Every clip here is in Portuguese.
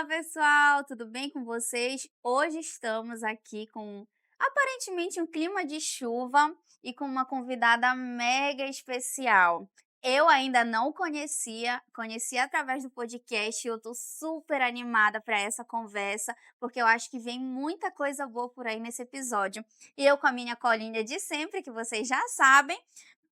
Olá, pessoal, tudo bem com vocês? Hoje estamos aqui com aparentemente um clima de chuva e com uma convidada mega especial. Eu ainda não conheci através do podcast e eu tô super animada para essa conversa, porque eu acho que vem muita coisa boa por aí nesse episódio. E eu com a minha colinha de sempre, que vocês já sabem,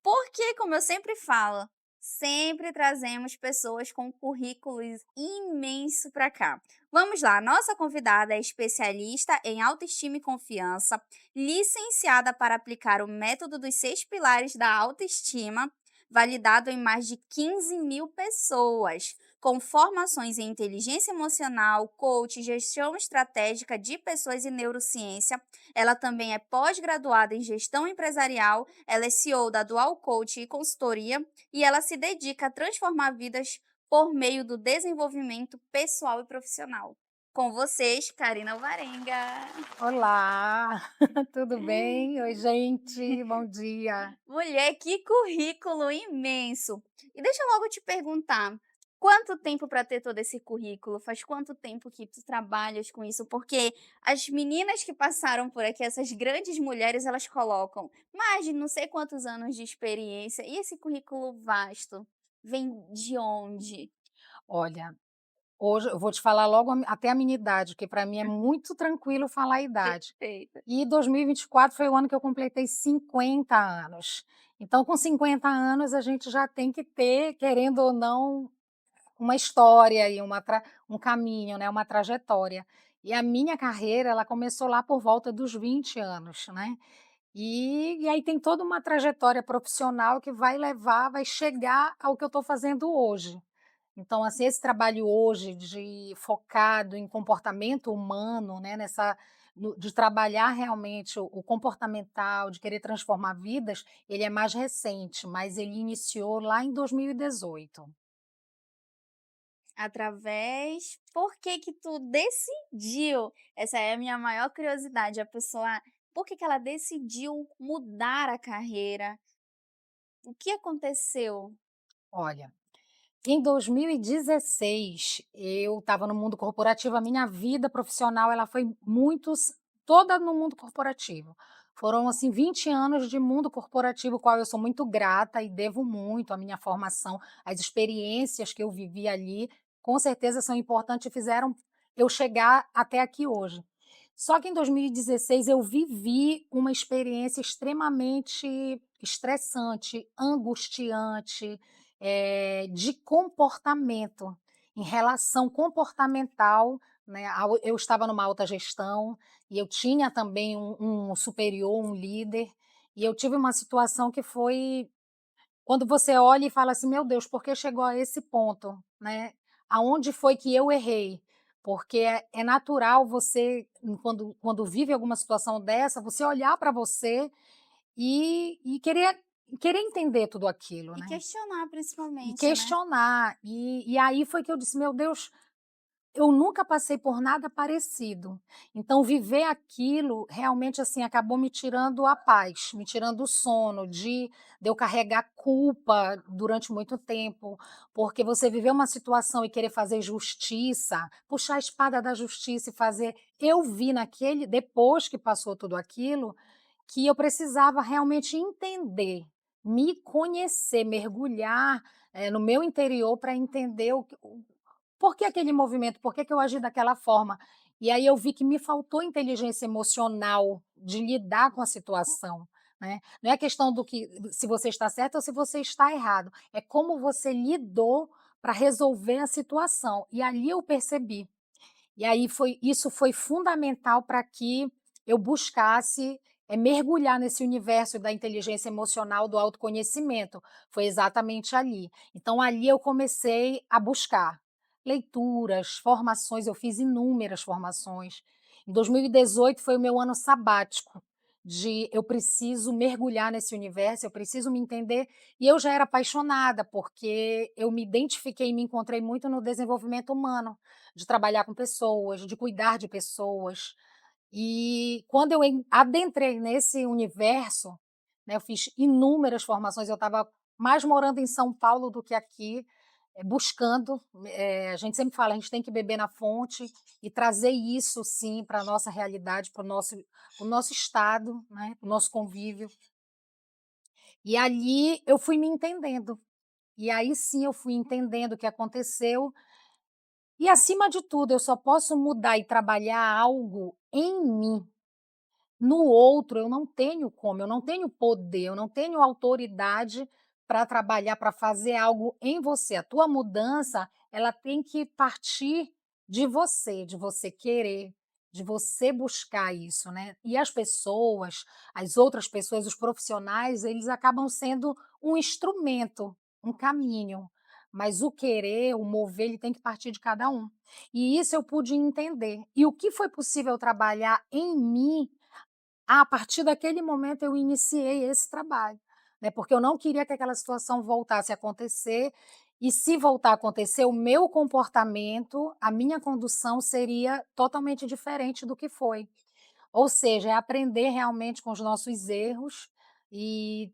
porque, como eu sempre falo, sempre trazemos pessoas com currículos imenso para cá. Vamos lá, nossa convidada é especialista em autoestima e confiança, licenciada para aplicar o método dos 6 pilares da autoestima, validado em mais de 15 mil pessoas, com formações em inteligência emocional, coach, gestão estratégica de pessoas e neurociência. Ela também é pós-graduada em gestão empresarial, ela é CEO da Dual Coach e Consultoria e ela se dedica a transformar vidas por meio do desenvolvimento pessoal e profissional. Com vocês, Karina Alvarenga. Olá, tudo bem? Oi, gente, bom dia. Mulher, que currículo imenso! E deixa eu logo te perguntar, quanto tempo para ter todo esse currículo? Faz quanto tempo que tu trabalhas com isso? Porque as meninas que passaram por aqui, essas grandes mulheres, elas colocam mais de não sei quantos anos de experiência. E esse currículo vasto vem de onde? Olha, hoje eu vou te falar logo até a minha idade, porque para mim é muito tranquilo falar a idade. Perfeita. E 2024 foi o ano que eu completei 50 anos. Então, com 50 anos, a gente já tem que ter, querendo ou não, uma história e um caminho, né? Uma trajetória. E a minha carreira, ela começou lá por volta dos 20 anos, né? E aí tem toda uma trajetória profissional que vai chegar ao que eu estou fazendo hoje. Então, assim, esse trabalho hoje de focado em comportamento humano, né, de trabalhar realmente o comportamental, de querer transformar vidas, ele é mais recente, mas ele iniciou lá em 2018. Através por que que tu decidiu? Essa é a minha maior curiosidade, a pessoa por que que ela decidiu mudar a carreira? O que aconteceu? Olha, em 2016, eu estava no mundo corporativo, a minha vida profissional ela foi toda no mundo corporativo. Foram assim 20 anos de mundo corporativo, qual eu sou muito grata e devo muito à minha formação, as experiências que eu vivi ali, com certeza são importantes e fizeram eu chegar até aqui hoje. Só que em 2016 eu vivi uma experiência extremamente estressante, angustiante, de comportamento, em relação comportamental, né, eu estava numa alta gestão e eu tinha também um superior, um líder, e eu tive uma situação que foi quando você olha e fala assim: "Meu Deus, por que chegou a esse ponto?", né, aonde foi que eu errei? Porque é natural você, quando vive alguma situação dessa, você olhar para você e querer entender tudo aquilo, E né. questionar E principalmente, né? questionar, e aí foi que eu disse: "Meu Deus, eu nunca passei por nada parecido". Então viver aquilo realmente, assim, acabou me tirando a paz, me tirando o sono, de eu carregar culpa durante muito tempo, porque você viver uma situação e querer fazer justiça, puxar a espada da justiça e fazer eu vi naquele depois que passou tudo aquilo, que eu precisava realmente entender, me conhecer, mergulhar, no meu interior para entender o por que aquele movimento, por que que eu agi daquela forma. E aí eu vi que me faltou inteligência emocional de lidar com a situação, né. Não é questão do que se você está certo ou se você está errado, é como você lidou para resolver a situação. E ali eu percebi. E aí isso foi fundamental para que eu buscasse, mergulhar nesse universo da inteligência emocional, do autoconhecimento, foi exatamente ali. Então ali eu comecei a buscar leituras, formações, eu fiz inúmeras formações. Em 2018 foi o meu ano sabático, de eu preciso mergulhar nesse universo, eu preciso me entender, e eu já era apaixonada, porque eu me identifiquei e me encontrei muito no desenvolvimento humano de trabalhar com pessoas, de cuidar de pessoas. E quando eu adentrei nesse universo, né, eu fiz inúmeras formações, eu estava mais morando em São Paulo do que aqui, buscando, a gente sempre fala, a gente tem que beber na fonte e trazer isso sim para a nossa realidade, para o nosso estado, né, para o nosso convívio. E ali eu fui me entendendo, e aí sim eu fui entendendo o que aconteceu, e acima de tudo eu só posso mudar e trabalhar algo em mim. No outro eu não tenho como, eu não tenho poder, eu não tenho autoridade para trabalhar, para fazer algo em você. A tua mudança, ela tem que partir de você querer, de você buscar isso, né. E as pessoas, as outras pessoas, os profissionais, eles acabam sendo um instrumento, um caminho, mas o querer, o mover, ele tem que partir de cada um. E isso eu pude entender. E o que foi possível trabalhar em mim, a partir daquele momento eu iniciei esse trabalho, né, porque eu não queria que aquela situação voltasse a acontecer, e se voltar a acontecer, o meu comportamento, a minha condução seria totalmente diferente do que foi. Ou seja, é aprender realmente com os nossos erros e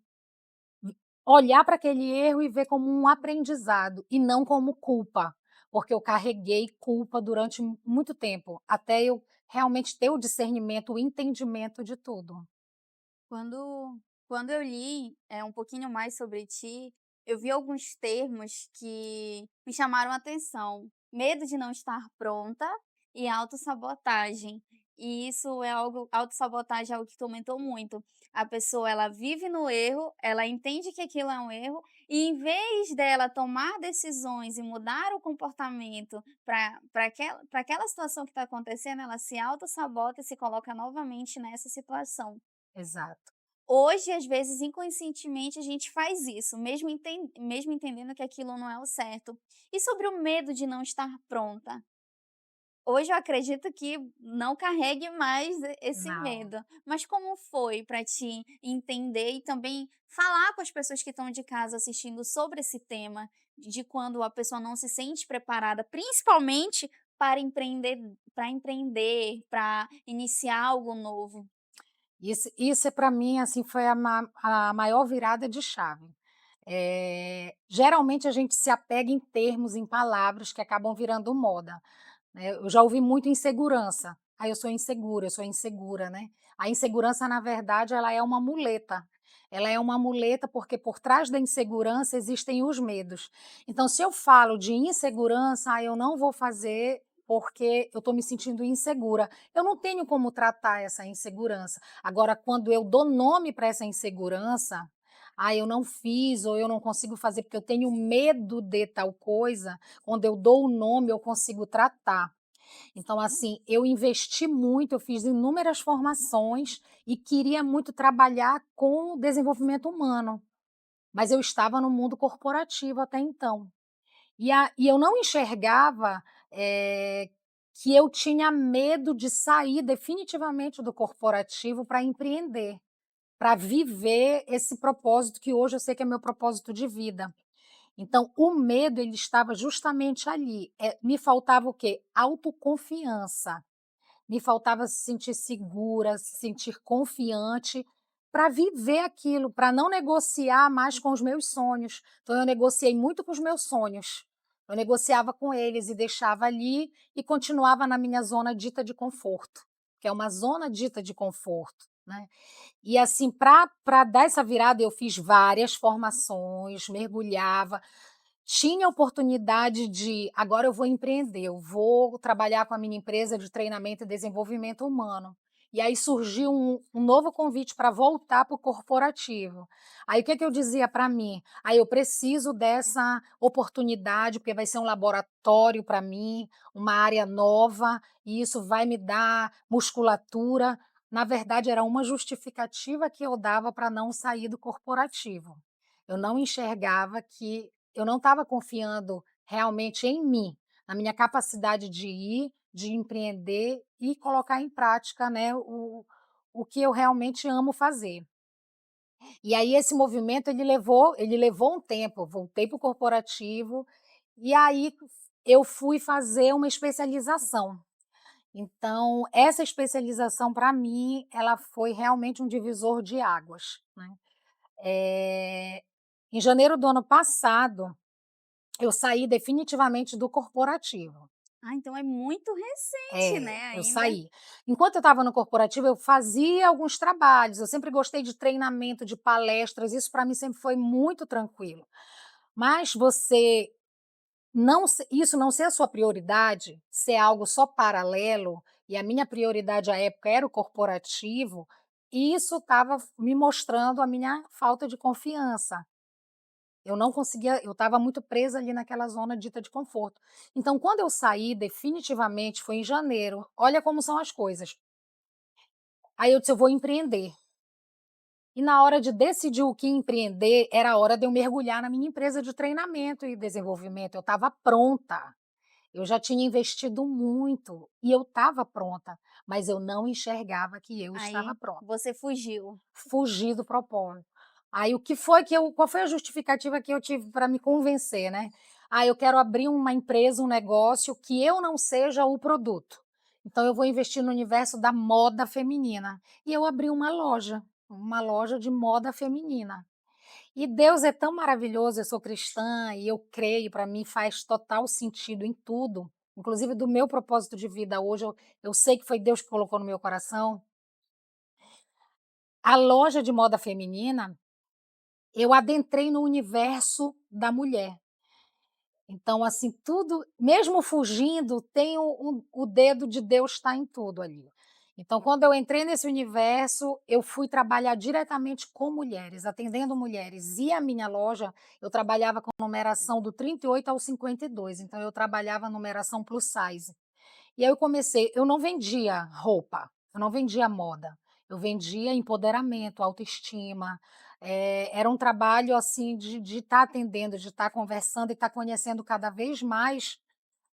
olhar para aquele erro e ver como um aprendizado e não como culpa, porque eu carreguei culpa durante muito tempo, até eu realmente ter o discernimento, o entendimento de tudo. Quando eu li, um pouquinho mais sobre ti, eu vi alguns termos que me chamaram a atenção: medo de não estar pronta e autossabotagem. E isso é algo autossabotagem é algo que tu aumentou muito. A pessoa, ela vive no erro, ela entende que aquilo é um erro, e em vez dela tomar decisões e mudar o comportamento para aquela situação que está acontecendo, ela se autossabota e se coloca novamente nessa situação. Exato. Hoje, às vezes, inconscientemente, a gente faz isso, mesmo entendendo que aquilo não é o certo. E sobre o medo de não estar pronta? Hoje eu acredito que não carregue mais esse Não. medo, mas como foi para ti entender e também falar com as pessoas que estão de casa assistindo sobre esse tema, de quando a pessoa não se sente preparada, principalmente para empreender, para iniciar algo novo? Isso é para mim, assim, foi a maior virada de chave. Geralmente a gente se apega em termos, em palavras que acabam virando moda, né. Eu já ouvi muito insegurança. "Ah, eu sou insegura", né. A insegurança, na verdade, ela é uma muleta. Ela é uma muleta, porque por trás da insegurança existem os medos. Então, se eu falo de insegurança: "Ah, eu não vou fazer porque eu estou me sentindo insegura", eu não tenho como tratar essa insegurança. Agora, quando eu dou nome para essa insegurança: "Ah, eu não fiz", ou "Eu não consigo fazer porque eu tenho medo de tal coisa", quando eu dou o nome, eu consigo tratar. Então, assim, eu investi muito, eu fiz inúmeras formações e queria muito trabalhar com o desenvolvimento humano, mas eu estava no mundo corporativo até então. E eu não enxergava, que eu tinha medo de sair definitivamente do corporativo para empreender, para viver esse propósito que hoje eu sei que é meu propósito de vida. Então, o medo ele estava justamente ali, me faltava o quê? Autoconfiança. Me faltava se sentir segura, se sentir confiante para viver aquilo, para não negociar mais com os meus sonhos. Então eu negociei muito com os meus sonhos. Eu negociava com eles e deixava ali e continuava na minha zona dita de conforto, que é uma zona dita de conforto, né. E assim, para dar essa virada, eu fiz várias formações, mergulhava, tinha oportunidade de: "Agora eu vou empreender, eu vou trabalhar com a minha empresa de treinamento e desenvolvimento humano". E aí surgiu um novo convite para voltar para o corporativo. Aí o que que eu dizia para mim? "Ah, eu preciso dessa oportunidade, porque vai ser um laboratório para mim, uma área nova, e isso vai me dar musculatura". Na verdade, era uma justificativa que eu dava para não sair do corporativo. Eu não enxergava que eu não estava confiando realmente em mim, na minha capacidade de ir, de empreender e colocar em prática, né, o que eu realmente amo fazer. E aí esse movimento ele levou um tempo, eu voltei para o corporativo, e aí eu fui fazer uma especialização. Então, essa especialização para mim, ela foi realmente um divisor de águas, né. Em janeiro do ano passado, eu saí definitivamente do corporativo. Ah, então é muito recente, É, né, eu ainda. saí. Enquanto eu estava no corporativo, eu fazia alguns trabalhos, eu sempre gostei de treinamento, de palestras, isso para mim sempre foi muito tranquilo. Mas você não se isso não ser a sua prioridade, ser algo só paralelo, e a minha prioridade à época era o corporativo, isso estava me mostrando a minha falta de confiança. Eu não conseguia, eu estava muito presa ali naquela zona dita de conforto. Então quando eu saí definitivamente foi em janeiro, olha como são as coisas. Aí eu disse: "Eu vou empreender". E na hora de decidir o que empreender, era a hora de eu mergulhar na minha empresa de treinamento e desenvolvimento, eu estava pronta. Eu já tinha investido muito e eu estava pronta, mas eu não enxergava que eu estava Aí pronta. você fugiu. Fugi do propósito. Aí o que foi que eu qual foi a justificativa que eu tive para me convencer, né? "Ah, eu quero abrir uma empresa, um negócio que eu não seja o produto. Então eu vou investir no universo da moda feminina". E eu abri uma loja de moda feminina. E Deus é tão maravilhoso, eu sou cristã e eu creio, para mim faz total sentido em tudo, inclusive do meu propósito de vida hoje, eu sei que foi Deus que colocou no meu coração. A loja de moda feminina, eu adentrei no universo da mulher. Então, assim, tudo mesmo fugindo, tem o dedo de Deus está em tudo ali. Então, quando eu entrei nesse universo, eu fui trabalhar diretamente com mulheres, atendendo mulheres. E a minha loja, eu trabalhava com numeração do 38 ao 52, então eu trabalhava numeração plus size. E aí eu não vendia roupa, eu não vendia moda, eu vendia empoderamento, autoestima, era um trabalho, assim, de estar atendendo, de estar conversando e estar conhecendo cada vez mais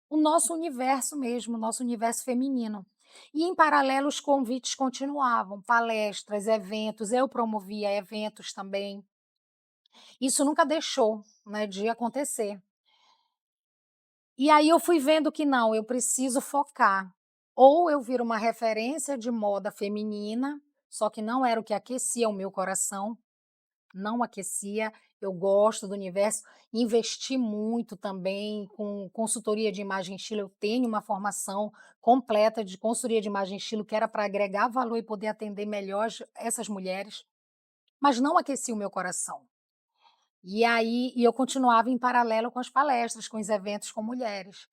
o nosso universo mesmo, o nosso universo feminino. E em paralelo os convites continuavam, palestras, eventos, eu promovia eventos também, isso nunca deixou, né, de acontecer. E aí eu fui vendo que não, eu preciso focar. Ou eu viro uma referência de moda feminina, só que não era o que aquecia o meu coração, não aquecia. Eu gosto do universo, investi muito também com consultoria de imagem e estilo. Eu tenho uma formação completa de consultoria de imagem e estilo, que era para agregar valor e poder atender melhor essas mulheres, mas não aquecia o meu coração. E aí eu continuava em paralelo com as palestras, com os eventos com mulheres.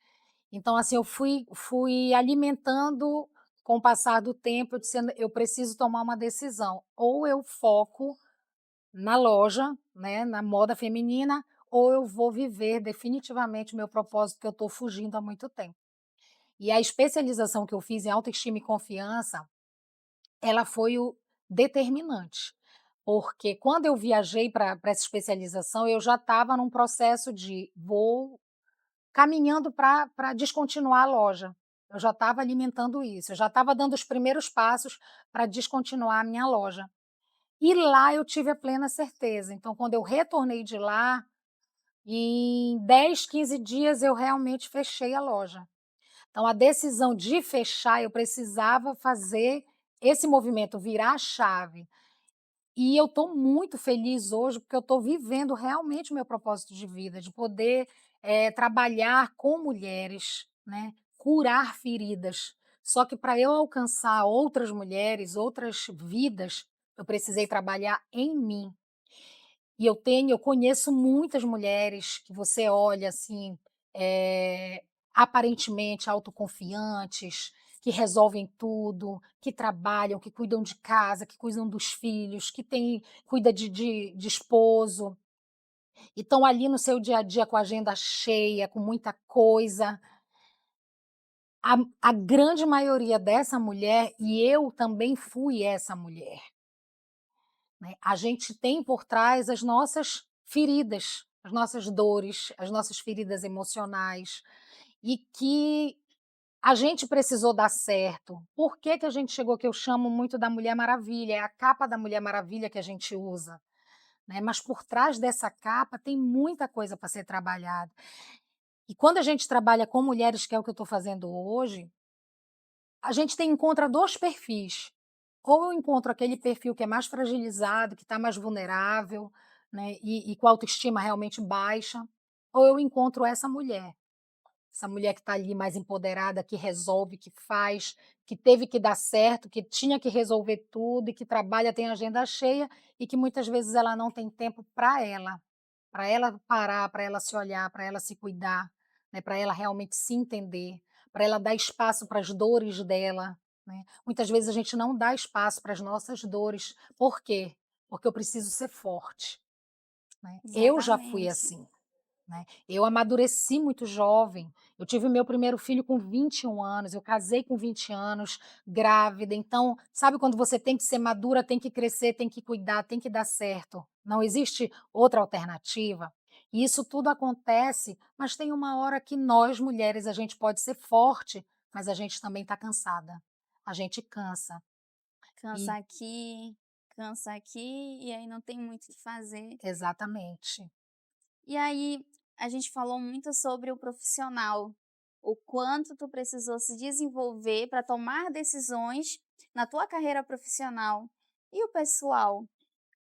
Então, assim, eu fui alimentando com o passar do tempo, eu disse: "Eu preciso tomar uma decisão, ou eu foco na loja, né, na moda feminina, ou eu vou viver definitivamente o meu propósito que eu estou fugindo há muito tempo". E a especialização que eu fiz em autoestima e confiança, ela foi o determinante, porque quando eu viajei para essa especialização, eu já estava num processo de vou caminhando para descontinuar a loja. Eu já estava alimentando isso, eu já estava dando os primeiros passos para descontinuar a minha loja. E lá eu tive a plena certeza, então quando eu retornei de lá, em 10, 15 dias eu realmente fechei a loja. Então a decisão de fechar, eu precisava fazer esse movimento, virar a chave. E eu estou muito feliz hoje, porque eu estou vivendo realmente o meu propósito de vida, de poder, trabalhar com mulheres, né, curar feridas. Só que para eu alcançar outras mulheres, outras vidas, eu precisei trabalhar em mim. E eu conheço muitas mulheres que você olha, assim, aparentemente autoconfiantes, que resolvem tudo, que trabalham, que cuidam de casa, que cuidam dos filhos, que cuida de esposo, e estão ali no seu dia a dia com a agenda cheia, com muita coisa. A grande maioria dessa mulher, e eu também fui essa mulher, né, a gente tem por trás as nossas feridas, as nossas dores, as nossas feridas emocionais, e que a gente precisou dar certo. Por que que a gente chegou, que eu chamo muito da Mulher Maravilha, é a capa da Mulher Maravilha que a gente usa, né, mas por trás dessa capa tem muita coisa para ser trabalhada. E quando a gente trabalha com mulheres, que é o que eu estou fazendo hoje, a gente encontra 2 perfis. Ou eu encontro aquele perfil que é mais fragilizado, que está mais vulnerável, né, e com a autoestima realmente baixa, ou eu encontro essa mulher que está ali mais empoderada, que resolve, que faz, que teve que dar certo, que tinha que resolver tudo e que trabalha, tem agenda cheia e que muitas vezes ela não tem tempo para ela parar, para ela se olhar, para ela se cuidar, né, para ela realmente se entender, para ela dar espaço para as dores dela, né. Muitas vezes a gente não dá espaço para as nossas dores, por quê? Porque eu preciso ser forte, né. Eu já fui Exatamente. assim. Né. Eu amadureci muito jovem, eu tive meu primeiro filho com 21 anos, eu casei com 20 anos, grávida, então, sabe quando você tem que ser madura, tem que crescer, tem que cuidar, tem que dar certo, não existe outra alternativa? E isso tudo acontece, mas tem uma hora que nós mulheres, a gente pode ser forte, mas a gente também está cansada, a gente cansa. E Cansa aqui, e aí não tem muito o que fazer. exatamente, E aí, a gente falou muito sobre o profissional, o quanto tu precisou se desenvolver para tomar decisões na tua carreira profissional. E o pessoal,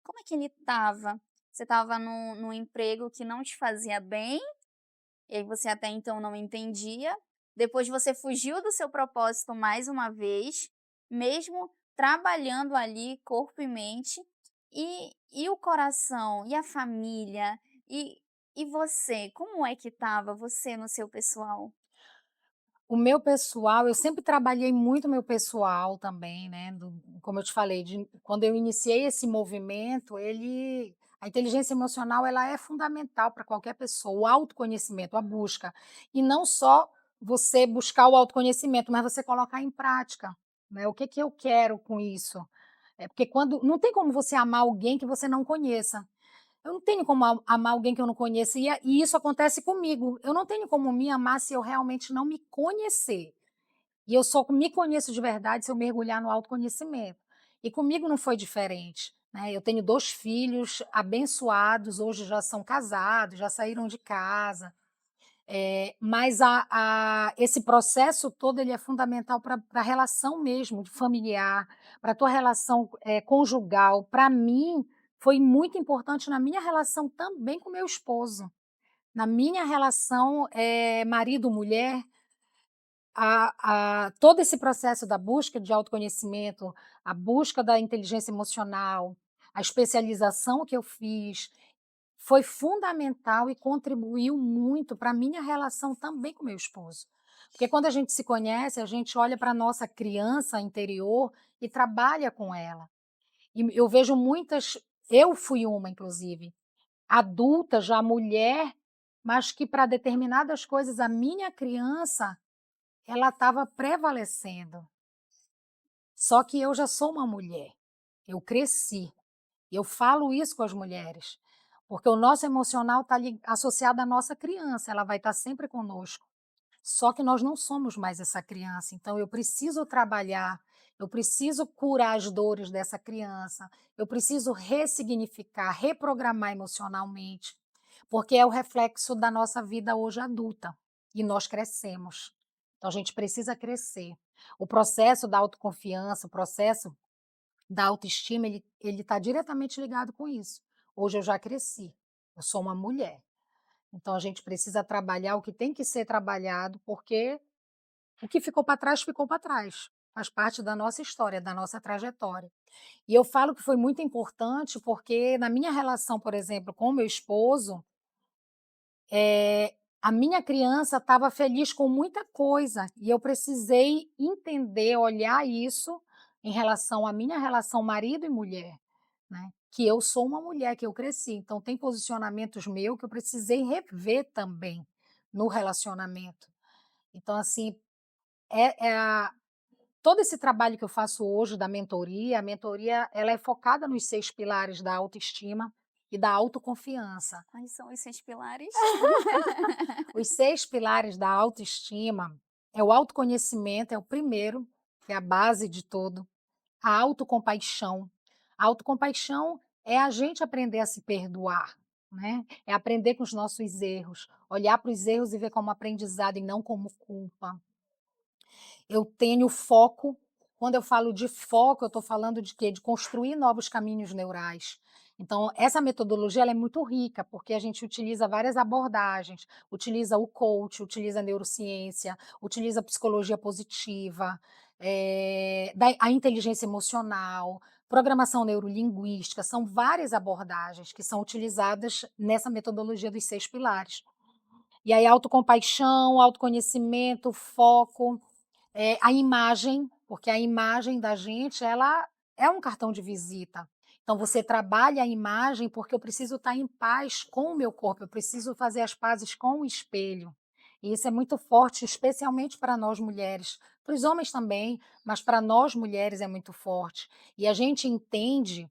como é que ele estava? Você estava num emprego que não te fazia bem, e aí você até então não entendia. Depois você fugiu do seu propósito mais uma vez, mesmo trabalhando ali corpo e mente. E o coração, e a família, e, e você, como é que estava você no seu pessoal? o meu pessoal, eu sempre trabalhei muito meu pessoal também, né, como eu te falei, quando eu iniciei esse movimento, a inteligência emocional ela é fundamental para qualquer pessoa, o autoconhecimento, a busca. E não só você buscar o autoconhecimento, mas você colocar em prática, né, o que que eu quero com isso? É porque quando não tem como você amar alguém que você não conheça. Eu não tenho como amar alguém que eu não conheço, e isso acontece comigo. Eu não tenho como me amar se eu realmente não me conhecer. E eu só me conheço de verdade se eu mergulhar no autoconhecimento. E comigo não foi diferente, né. Eu tenho 2 filhos abençoados, hoje já são casados, já saíram de casa, mas esse processo todo ele é fundamental para a relação mesmo de familiar, para a tua relação, conjugal. Para mim, foi muito importante na minha relação também com meu esposo. Na minha relação, marido-mulher, todo esse processo da busca de autoconhecimento, a busca da inteligência emocional, a especialização que eu fiz, foi fundamental e contribuiu muito para a minha relação também com meu esposo. Porque quando a gente se conhece, a gente olha para a nossa criança interior e trabalha com ela. E eu vejo muitas, eu fui uma inclusive, adulta, já mulher, mas que para determinadas coisas a minha criança, ela estava prevalecendo. Só que eu já sou uma mulher, eu cresci. Eu falo isso com as mulheres, porque o nosso emocional está associado à nossa criança, ela vai estar sempre conosco. Só que nós não somos mais essa criança, então eu preciso trabalhar, eu preciso curar as dores dessa criança, eu preciso ressignificar, reprogramar emocionalmente, porque é o reflexo da nossa vida hoje adulta e nós crescemos. Então a gente precisa crescer. O processo da autoconfiança, o processo da autoestima, ele está diretamente ligado com isso. Hoje eu já cresci, eu sou uma mulher, então a gente precisa trabalhar o que tem que ser trabalhado, porque o que ficou para trás, faz parte da nossa história, da nossa trajetória. E eu falo que foi muito importante, porque na minha relação, por exemplo, com o meu esposo, a minha criança estava feliz com muita coisa, e eu precisei entender, olhar isso em relação à minha relação marido e mulher, né, que eu sou uma mulher, que eu cresci, então tem posicionamentos meu que eu precisei rever também no relacionamento. Então assim, é é a todo esse trabalho que eu faço hoje da mentoria, a mentoria ela é focada nos 6 pilares da autoestima e da autoconfiança. Quais são os seus pilares? Os 6 pilares da autoestima é o autoconhecimento, é o primeiro, que é a base de tudo, a autocompaixão. A autocompaixão é a gente aprender a se perdoar, né, é aprender com os nossos erros, olhar para os erros e ver como aprendizado e não como culpa. Eu tenho foco, quando eu falo de foco, eu estou falando de quê? De construir novos caminhos neurais. Então, essa metodologia ela é muito rica, porque a gente utiliza várias abordagens, utiliza o coach, utiliza a neurociência, utiliza a psicologia positiva, a inteligência emocional, programação neurolinguística, são várias abordagens que são utilizadas nessa metodologia dos 6 pilares. E aí autocompaixão, autoconhecimento, foco, a imagem, porque a imagem da gente, ela é um cartão de visita. Então você trabalha a imagem, porque eu preciso estar em paz com o meu corpo, eu preciso fazer as pazes com o espelho. E isso é muito forte, especialmente para nós mulheres, para os homens também, mas para nós mulheres é muito forte. E a gente entende,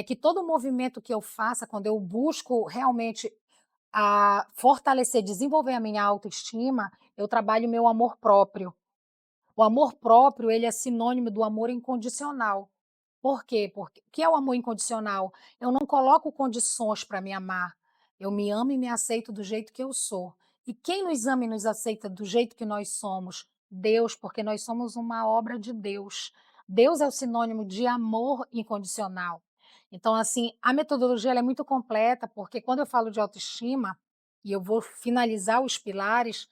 que todo movimento que eu faça, quando eu busco realmente fortalecer, desenvolver a minha autoestima, eu trabalho o meu amor próprio. O amor próprio, ele é sinônimo do amor incondicional. Por quê? Porque o que é o amor incondicional? Eu não coloco condições para me amar. Eu me amo e me aceito do jeito que eu sou. E quem nos ama e nos aceita do jeito que nós somos? Deus, porque nós somos uma obra de Deus. Deus é o sinônimo de amor incondicional. Então, assim, a metodologia ela é muito completa, porque quando eu falo de autoestima, e eu vou finalizar os pilares,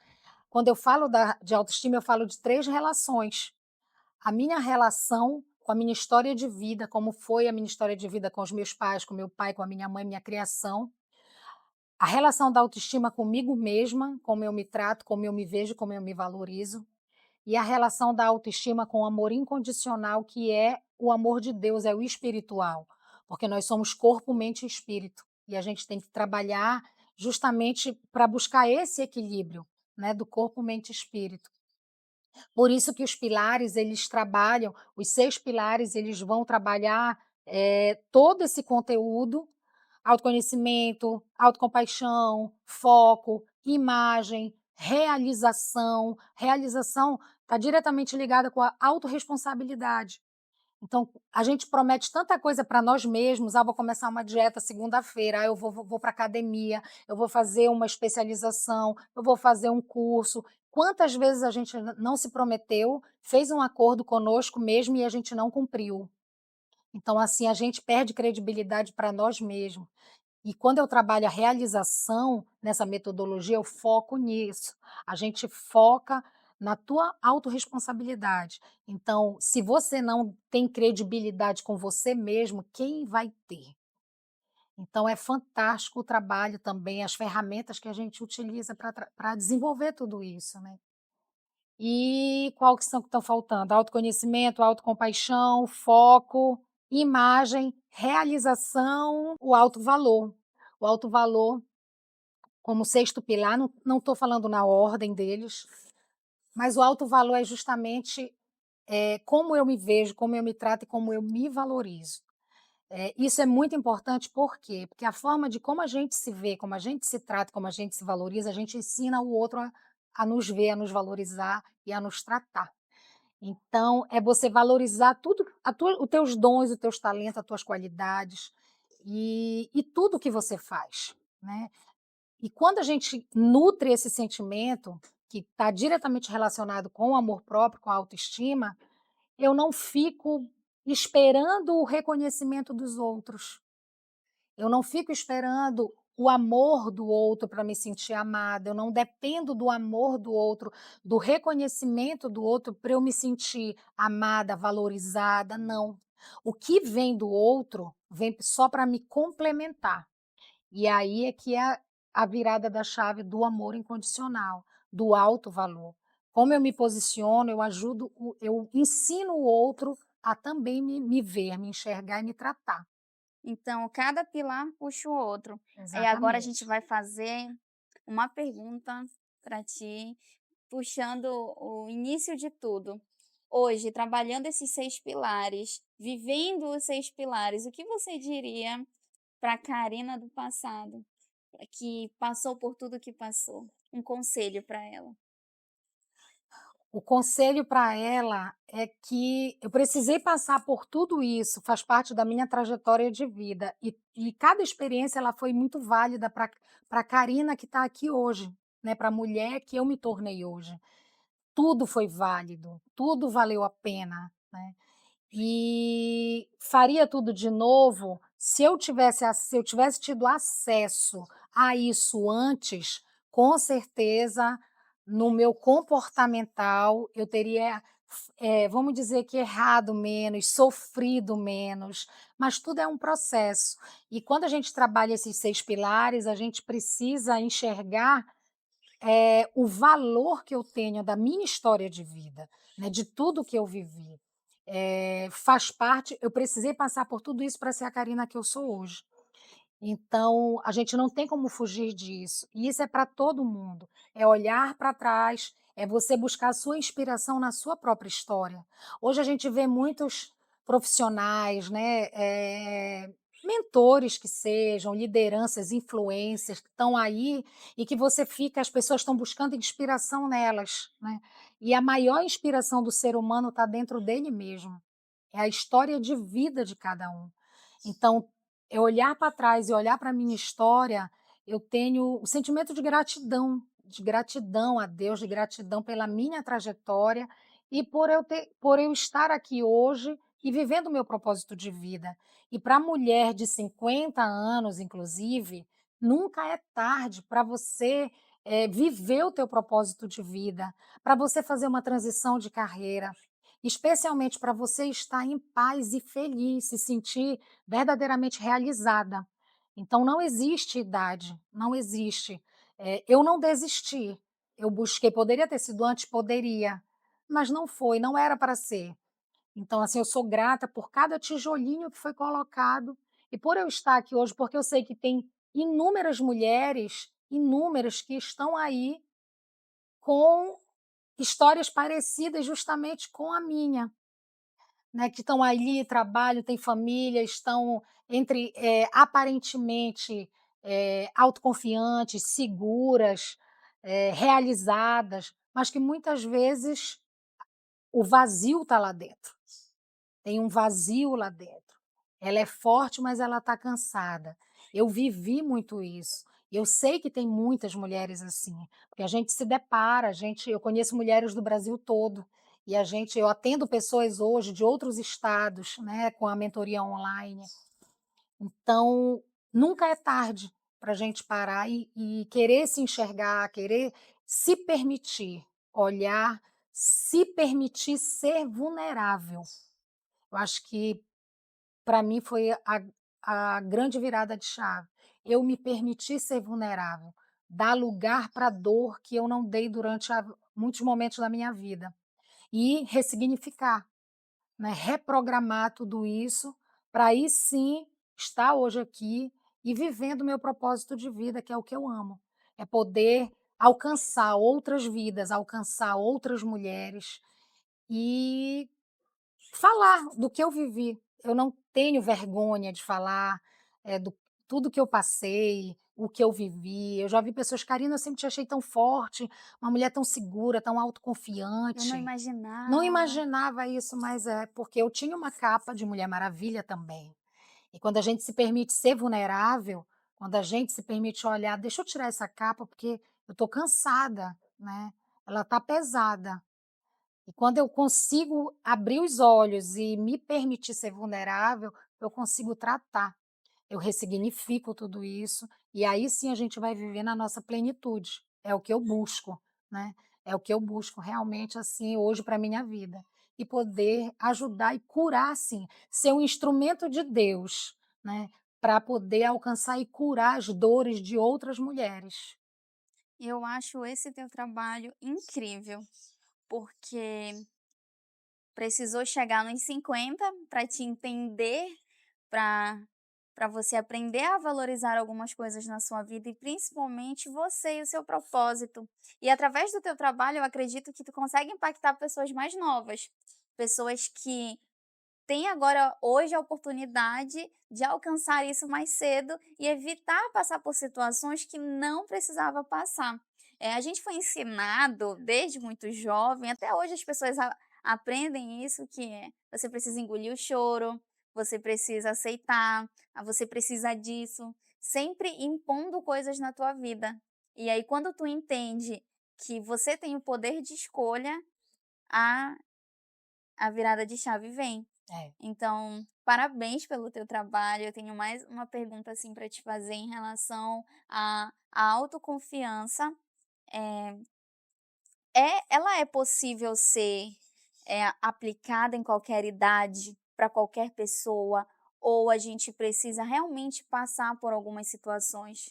quando eu falo de autoestima, eu falo de 3 relações. A minha relação com a minha história de vida, como foi a minha história de vida com os meus pais, com meu pai, com a minha mãe, minha criação. A relação da autoestima comigo mesma, como eu me trato, como eu me vejo, como eu me valorizo. E a relação da autoestima com o amor incondicional, que é o amor de Deus, é o espiritual. Porque nós somos corpo, mente e espírito. E a gente tem que trabalhar justamente para buscar esse equilíbrio, né, do corpo, mente e espírito. Por isso que os pilares, eles trabalham, os 6 pilares, eles vão trabalhar, todo esse conteúdo, autoconhecimento, autocompaixão, foco, imagem, realização. Realização está diretamente ligada com a autorresponsabilidade. Então, a gente promete tanta coisa para nós mesmos: "Ah, vou começar uma dieta segunda-feira, ah, eu vou para academia, eu vou fazer uma especialização, eu vou fazer um curso". Quantas vezes a gente não se prometeu, fez um acordo conosco mesmo e a gente não cumpriu. Então, assim, a gente perde credibilidade para nós mesmos. E quando eu trabalho a realização nessa metodologia, eu foco nisso. A gente foca na tua autorresponsabilidade. Então, se você não tem credibilidade com você mesmo, quem vai ter? Então, é fantástico o trabalho também, as ferramentas que a gente utiliza para desenvolver tudo isso, né? E qual que são que estão faltando? Autoconhecimento, autocompaixão, foco, imagem, realização, o alto valor. O alto valor como sexto pilar, não estou falando na ordem deles, mas o alto valor é justamente, como eu me vejo, como eu me trato e como eu me valorizo. Isso é muito importante, por quê? Porque a forma de como a gente se vê, como a gente se trata, como a gente se valoriza, a gente ensina o outro a nos ver, a nos valorizar e a nos tratar. Então, é você valorizar tudo, os teus dons, os teus talentos, as tuas qualidades e tudo que você faz, né? E quando a gente nutre esse sentimento, que está diretamente relacionado com o amor próprio, com a autoestima, eu não fico esperando o reconhecimento dos outros. Eu não fico esperando o amor do outro para me sentir amada, eu não dependo do amor do outro, do reconhecimento do outro para eu me sentir amada, valorizada, não. O que vem do outro vem só para me complementar. E aí é que é a virada da chave do amor incondicional, do alto valor. Como eu me posiciono, eu ensino o outro a também me ver, me enxergar e me tratar. Então, cada pilar puxa o outro. E agora a gente Exatamente. vai fazer uma pergunta para ti, puxando o início de tudo. Hoje, trabalhando esses 6 pilares, vivendo os 6 pilares, o que você diria para a Karina do passado, que passou por tudo que passou? Um conselho para ela. O conselho para ela é que eu precisei passar por tudo isso, faz parte da minha trajetória de vida, e cada experiência ela foi muito válida para a Karina que está aqui hoje, né, para a mulher que eu me tornei hoje. Tudo foi válido, tudo valeu a pena, né. E faria tudo de novo? Se eu tivesse tido acesso a isso antes, com certeza, no meu comportamental, eu teria, vamos dizer que errado menos, sofrido menos, mas tudo é um processo. E quando a gente trabalha esses 6 pilares, a gente precisa enxergar o valor que eu tenho da minha história de vida, né, de tudo que eu vivi. Faz parte, eu precisei passar por tudo isso para ser a Karina que eu sou hoje. Então, a gente não tem como fugir disso. E isso é para todo mundo. É olhar para trás, é você buscar a sua inspiração na sua própria história. Hoje a gente vê muitos profissionais, né, mentores que sejam, lideranças, influências que estão aí e que você fica, as pessoas estão buscando inspiração nelas, né? E a maior inspiração do ser humano está dentro dele mesmo. É a história de vida de cada um. Então, eu olhar para trás e olhar para a minha história, eu tenho o sentimento de gratidão a Deus, de gratidão pela minha trajetória e por eu estar aqui hoje e vivendo o meu propósito de vida. E para a mulher de 50 anos, inclusive, nunca é tarde para você, viver o teu propósito de vida, para você fazer uma transição de carreira, especialmente para você estar em paz e feliz, se sentir verdadeiramente realizada. Então não existe idade, não existe. Eu não desisti, eu busquei, poderia ter sido antes? Poderia, mas não foi, não era para ser. Então, assim, eu sou grata por cada tijolinho que foi colocado e por eu estar aqui hoje, porque eu sei que tem inúmeras mulheres, inúmeras, que estão aí com histórias parecidas justamente com a minha. Né, que estão ali, trabalham, têm família, estão aparentemente, autoconfiantes, seguras, realizadas, mas que muitas vezes o vazio está lá dentro. Tem um vazio lá dentro. Ela é forte, mas ela está cansada. Eu vivi muito isso. E eu sei que tem muitas mulheres assim, porque a gente se depara, eu conheço mulheres do Brasil todo, e eu atendo pessoas hoje de outros estados, né, com a mentoria online. Então, nunca é tarde para a gente parar e querer se enxergar, querer se permitir olhar, se permitir ser vulnerável. Eu acho que para mim foi a grande virada de chave. Eu me permiti ser vulnerável, dar lugar para a dor que eu não dei durante muitos momentos da minha vida e ressignificar, né, reprogramar tudo isso para aí sim estar hoje aqui e vivendo o meu propósito de vida, que é o que eu amo. É poder alcançar outras vidas, alcançar outras mulheres e falar do que eu vivi. Eu não tenho vergonha de falar, do tudo que eu passei, o que eu vivi. Eu já vi pessoas: "Carina, eu sempre te achei tão forte, uma mulher tão segura, tão Eu não autoconfiante". Não imaginava. imaginava isso, mas é, porque eu tinha uma capa de Mulher Maravilha também. E quando a gente se permite ser vulnerável, quando a gente se permite olhar: "Deixa eu tirar essa capa, porque eu estou cansada, né, ela está pesada". E quando eu consigo abrir os olhos e me permitir ser vulnerável, eu consigo tratar, eu ressignifico tudo isso, e aí sim a gente vai viver na nossa plenitude. É o que eu busco, né, é o que eu busco realmente, assim, hoje para minha vida. E poder ajudar e curar, sim, ser um instrumento de Deus, né, para poder alcançar e curar as dores de outras mulheres. Eu acho esse teu trabalho incrível, porque precisou chegar nos 50 para te entender, para você aprender a valorizar algumas coisas na sua vida e principalmente você e o seu propósito. E através do teu trabalho, eu acredito que tu consegue impactar pessoas mais novas, pessoas que têm agora hoje a oportunidade de alcançar isso mais cedo e evitar passar por situações que não precisava passar. A gente foi ensinado desde muito jovem, até hoje as pessoas aprendem isso, que é, você precisa engolir o choro, você precisa aceitar, você precisa disso, sempre impondo coisas na tua vida. E aí quando tu entende que você tem o poder de escolha, a a virada de chave vem. É. Então, parabéns pelo teu trabalho. Eu tenho mais uma pergunta, assim, para te fazer em relação à autoconfiança. Eh, ela é possível ser, aplicada em qualquer idade, para qualquer pessoa, ou a gente precisa realmente passar por algumas situações?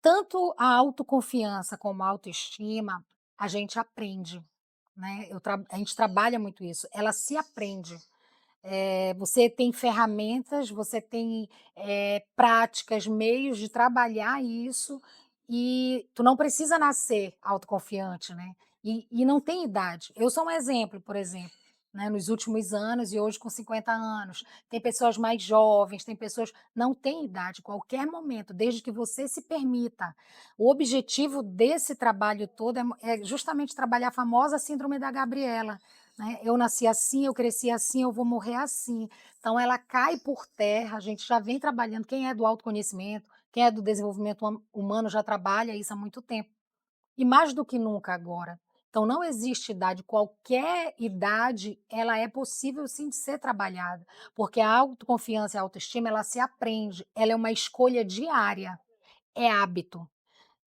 Tanto a autoconfiança como a autoestima, a gente aprende, né, a gente trabalha muito isso, ela se aprende. Você tem ferramentas, você tem, práticas, meios de trabalhar isso, e tu não precisa nascer autoconfiante, né. E não tem idade. Eu sou um exemplo, por exemplo, né, nos últimos anos e hoje com 50 anos. Tem pessoas mais jovens, tem pessoas não tem idade, qualquer momento, desde que você se permita. O objetivo desse trabalho todo é justamente trabalhar a famosa síndrome da Gabriela, né, eu nasci assim, eu cresci assim, eu vou morrer assim. Então ela cai por terra, a gente já vem trabalhando, quem é do autoconhecimento, quem é do desenvolvimento humano já trabalha isso há muito tempo, e mais do que nunca agora. Então não existe idade, qualquer idade, ela é possível sim de ser trabalhada, porque a autoconfiança e a autoestima, ela se aprende, ela é uma escolha diária, é hábito.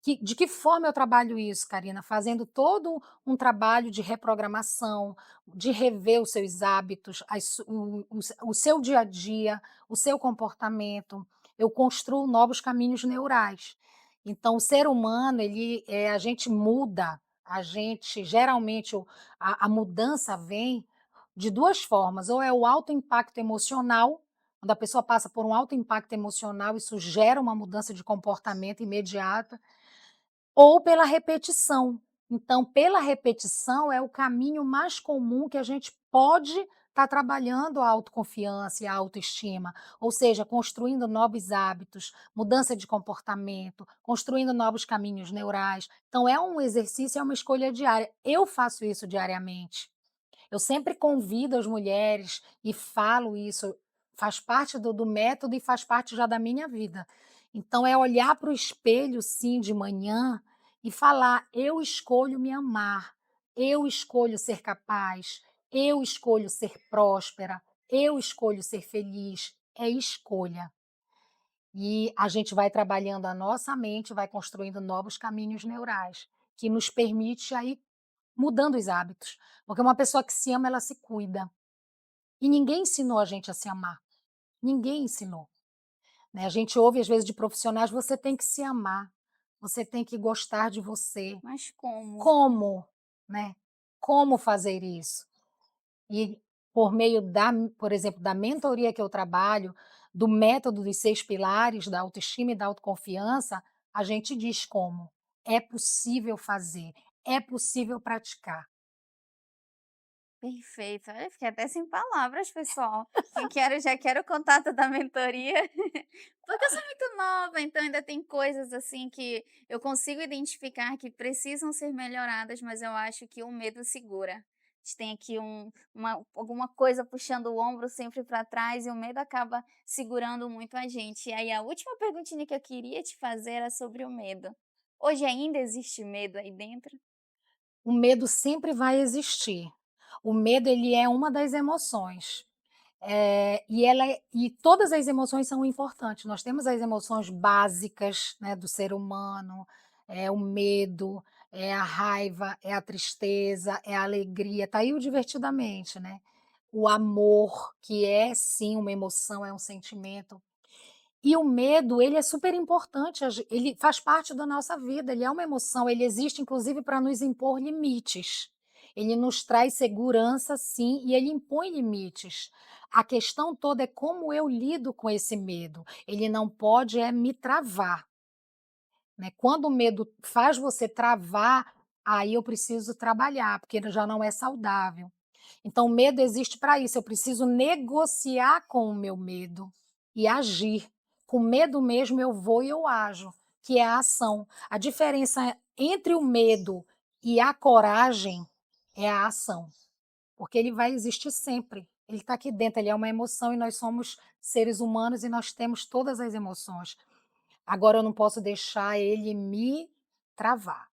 De que forma eu trabalho isso, Karina? Fazendo todo um trabalho de reprogramação, de rever os seus hábitos, o seu dia a dia, o seu comportamento. Eu construo novos caminhos neurais. Então, o ser humano, a gente muda, a gente geralmente a mudança vem de duas formas, ou é o alto impacto emocional, quando a pessoa passa por um alto impacto emocional, isso gera uma mudança de comportamento imediata, ou pela repetição. Então, pela repetição é o caminho mais comum que a gente pode estar trabalhando a autoconfiança e a autoestima, ou seja, construindo novos hábitos, mudança de comportamento, construindo novos caminhos neurais. Então é um exercício, é uma escolha diária. Eu faço isso diariamente. Eu sempre convido as mulheres e falo isso, faz parte do método e faz parte já da minha vida. Então é olhar para o espelho, sim, de manhã e falar: "Eu escolho me amar, eu escolho ser capaz, eu escolho ser próspera, eu escolho ser feliz". É escolha. E a gente vai trabalhando a nossa mente, vai construindo novos caminhos neurais, que nos permite aí mudando os hábitos, porque uma pessoa que se ama, ela se cuida. E ninguém ensinou a gente a se amar, ninguém ensinou, né. A gente ouve às vezes de profissionais: "Você tem que se amar, você tem que gostar de você". Mas como? Como, né? Como fazer isso? E por meio por exemplo, da mentoria que eu trabalho, do método dos 6 pilares da autoestima e da autoconfiança, a gente diz como. É possível fazer, é possível praticar. Perfeito. Eu fiquei até sem palavras, pessoal. Já quero o contato da mentoria, porque eu sou muito nova, então ainda tem coisas assim que eu consigo identificar que precisam ser melhoradas, mas eu acho que o medo segura. A gente tem aqui alguma coisa puxando o ombro sempre para trás e o medo acaba segurando muito a gente. E aí a última perguntinha que eu queria te fazer era sobre o medo. Hoje ainda existe medo aí dentro? O medo sempre vai existir. O medo, ele é uma das emoções. E todas as emoções são importantes. Nós temos as emoções básicas, né, do ser humano, é o medo, é a raiva, é a tristeza, é a alegria, tá aí o divertidamente, né. O amor, que é sim uma emoção, é um sentimento. E o medo, ele é super importante, ele faz parte da nossa vida, ele é uma emoção, ele existe inclusive para nos impor limites. Ele nos traz segurança sim, e ele impõe limites. A questão toda é como eu lido com esse medo, ele não pode me travar, né. Quando o medo faz você travar, aí eu preciso trabalhar, porque ele já não é saudável. Então o medo existe para isso, eu preciso negociar com o meu medo e agir. Com medo mesmo eu vou e eu ajo, que é a ação. A diferença entre o medo e a coragem é a ação, porque ele vai existir sempre. Ele está aqui dentro, ele é uma emoção e nós somos seres humanos e nós temos todas as emoções. Agora eu não posso deixar ele me travar.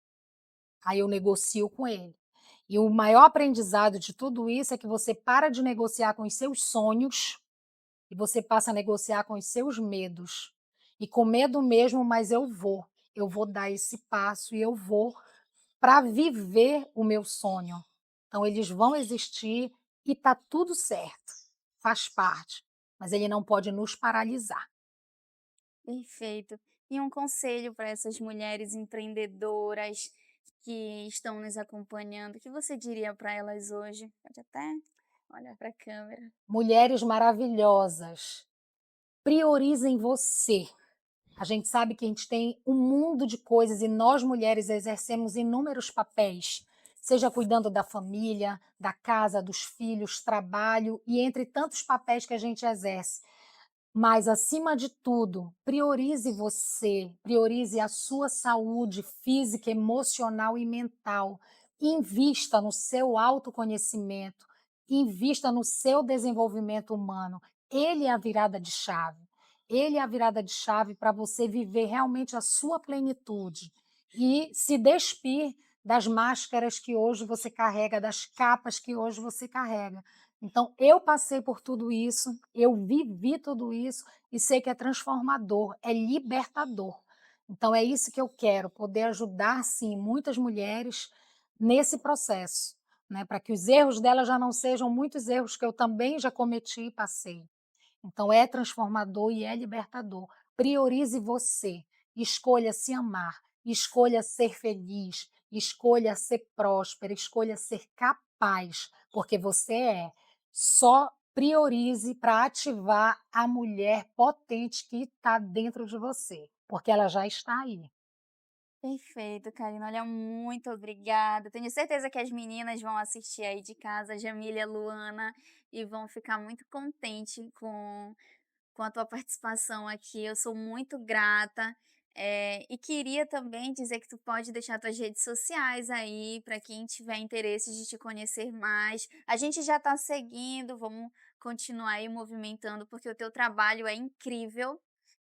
Aí eu negocio com ele. E o maior aprendizado de tudo isso é que você para de negociar com os seus sonhos e você passa a negociar com os seus medos. E com medo mesmo, mas eu vou dar esse passo e eu vou para viver o meu sonho. Então eles vão existir e tá tudo certo, faz parte, mas ele não pode nos paralisar. Perfeito. E um conselho para essas mulheres empreendedoras que estão nos acompanhando, o que você diria para elas hoje? Pode até olhar para a câmera. Mulheres maravilhosas, priorizem você. A gente sabe que a gente tem um mundo de coisas e nós mulheres exercemos inúmeros papéis, seja cuidando da família, da casa, dos filhos, trabalho e entre tantos papéis que a gente exerce. Mas, acima de tudo, priorize você, priorize a sua saúde física, emocional e mental. Invista no seu autoconhecimento, invista no seu desenvolvimento humano. Ele é a virada de chave. Ele é a virada de chave para você viver realmente a sua plenitude e se despir das máscaras que hoje você carrega, das capas que hoje você carrega. Então, eu passei por tudo isso, eu vivi tudo isso e sei que é transformador, é libertador. Então, é isso que eu quero, poder ajudar, sim, muitas mulheres nesse processo, né, para que os erros delas já não sejam muitos erros que eu também já cometi e passei. Então é transformador e é libertador. Priorize você, escolha se amar, escolha ser feliz, escolha ser próspera, escolha ser capaz, porque você é. Só priorize para ativar a mulher potente que está dentro de você, porque ela já está aí. Perfeito, Karina. Olha, muito obrigada. Tenho certeza que as meninas vão assistir aí de casa, a Jamília e a Luana, e vão ficar muito contente com a tua participação aqui. Eu sou muito grata. E queria também dizer que tu pode deixar tuas redes sociais aí para quem tiver interesse de te conhecer mais. A gente já está seguindo, vamos continuar aí movimentando, porque o teu trabalho é incrível.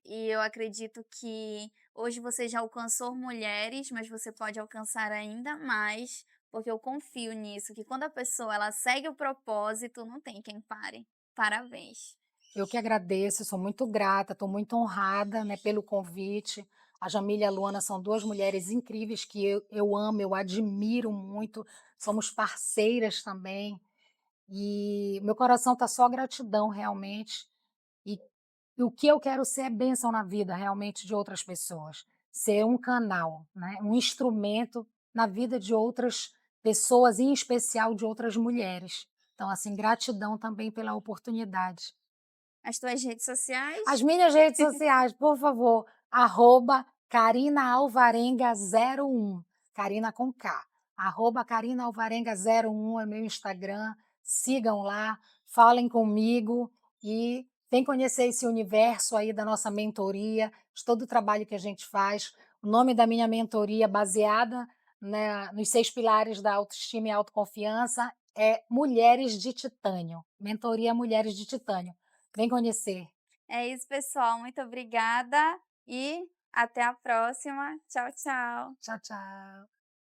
E eu acredito que hoje você já alcançou mulheres, mas você pode alcançar ainda mais, porque eu confio nisso, que quando a pessoa ela segue o propósito, não tem quem pare. Parabéns. Eu que agradeço, sou muito grata, estou muito honrada, né, pelo convite. A Jamília e a Luana são 2 mulheres incríveis que eu amo, eu admiro muito, somos parceiras também, e meu coração está só gratidão realmente, e o que eu quero ser é bênção na vida realmente de outras pessoas, ser um canal, né, um instrumento na vida de outras pessoas, em especial de outras mulheres. Então, assim, gratidão também pela oportunidade. As tuas redes As sociais? minhas redes sociais, por favor, @CarinaAlvarenga01, Carina com K. @CarinaAlvarenga01 é meu Instagram, sigam lá, falem comigo e vem conhecer esse universo aí da nossa mentoria, de todo o trabalho que a gente faz. O nome da minha mentoria, baseada, né, nos 6 pilares da autoestima e autoconfiança, é Mulheres de Titânio, Mentoria Mulheres de Titânio. Vem conhecer. É isso, pessoal. Muito obrigada e até a próxima. Tchau, tchau. Tchau, tchau.